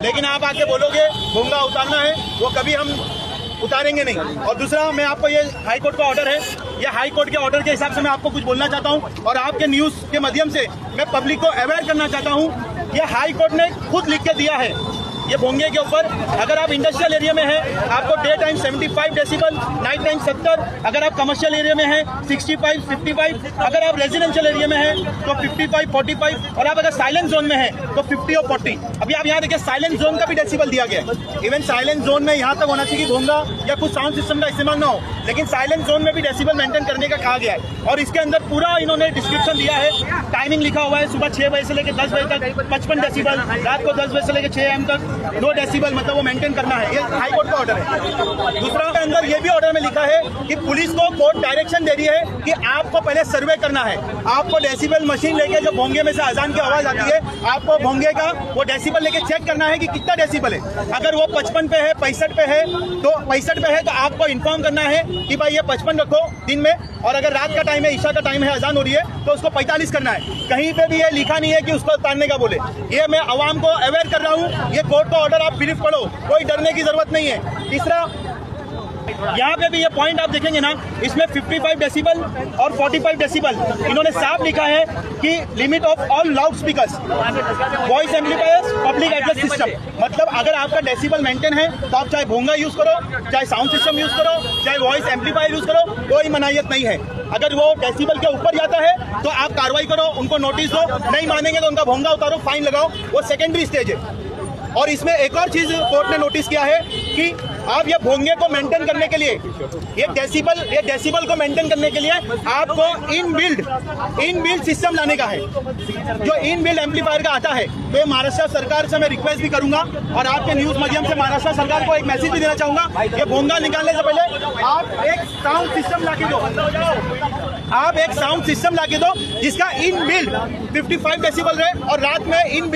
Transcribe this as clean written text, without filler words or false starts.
लेकिन आप आके बोलोगे भोंगा उतारना है, वो कभी हम उतारेंगे नहीं। और दूसरा, मैं आपको ये हाई कोर्ट का ऑर्डर है, ये हाई कोर्ट के ऑर्डर के हिसाब से मैं आपको कुछ बोलना चाहता हूँ और आपके न्यूज के माध्यम से मैं पब्लिक को अवेयर करना चाहता हूँ। ये हाई कोर्ट ने खुद लिख के दिया है ये भोंगे के ऊपर, अगर आप इंडस्ट्रियल एरिया में हैं आपको day time 75 decibel, night time 70, अगर आप कमर्शियल एरिया में हैं 65, 55, अगर आप रेजिडेंशियल एरिया में हैं तो 55, 45, और आप अगर साइलेंट जोन में हैं तो 50 और 40। अभी आप यहाँ देखिए साइलेंट जोन का भी डेसिबल दिया गया है। इवन साइलेंट जोन में यहाँ तक होना चाहिए कि भोंगा या कुछ साउंड सिस्टम का इस्तेमाल ना हो, लेकिन साइलेंट जोन में भी डेसिबल मेंटेन करने का कहा गया है। और इसके अंदर पूरा इन्होंने डिस्क्रिप्शन दिया है, टाइमिंग लिखा हुआ है, सुबह 6 बजे से लेकर 10 बजे तक 55 डेसिबल, रात को 10 बजे से लेकर 6 AM तक 2 डेसिबल, मतलब वो मेंटेन करना है। ये हाई कोर्ट का ऑर्डर है। दूसरा के अंदर ये भी ऑर्डर में लिखा है कि पुलिस को कोर्ट डायरेक्शन दे रही है कि आपको पहले सर्वे करना है, आपको डेसिबल मशीन लेके जो भोंगे में से अजान की आवाज आती है, आपको भोंगे का वो डेसिबल लेके चेक करना है कि कितना डेसिबल है। अगर वो 55 पे है, 65 पे है, तो 65 पे है तो आपको इन्फॉर्म करना है कि भाई ये 55 रखो दिन में, और अगर रात का टाइम है, ईशा का टाइम है, अजान हो रही है, तो उसको 45 करना है। कहीं पे भी ये लिखा नहीं है कि उसको उतारने का बोले। ये मैं आवाम को अवेयर कर रहा हूँ, ये कोर्ट का ऑर्डर आप ब्रीफ पढ़ो, कोई डरने की जरूरत नहीं है। तीसरा, यहाँ पे भी ये पॉइंट आप देखेंगे ना, इसमें 55 डेसिबल और 45 डेसिबल इन्होंने साफ लिखा है कि limit of all loud speakers, voice amplifiers, public address system. मतलब अगर आपका डेसिबल मेंटेन है तो आप चाहे भोंगा यूज करो, चाहे साउंड सिस्टम यूज करो, चाहे वॉइस एम्पलीफायर यूज करो, कोई मनाहियत नहीं है। अगर वो डेसिबल के ऊपर जाता है तो आप कार्रवाई करो, उनको नोटिस दो, नहीं मानेंगे तो उनका भोंगा उतारो, फाइन लगाओ, वो सेकेंडरी स्टेज है। और इसमें एक और चीज कोर्ट ने नोटिस किया है कि आप ये भोंगे को मेंटेन करने के लिए, ये डेसिबल को मेंटेन करने के लिए आपको इनबिल्ड सिस्टम लाने का है, जो इनबिल्ड एम्पलीफायर का आता है। तो ये महाराष्ट्र सरकार से मैं रिक्वेस्ट भी करूंगा और आपके न्यूज माध्यम से महाराष्ट्र सरकार को एक मैसेज भी देना चाहूंगा, ये भोंगा निकालने से पहले आप एक साउंड सिस्टम लाके दो, आप एक साउंड सिस्टम लाके दो जिसका इनबिल्ड 55 डेसिबल रहे और रात में इनबिल्ड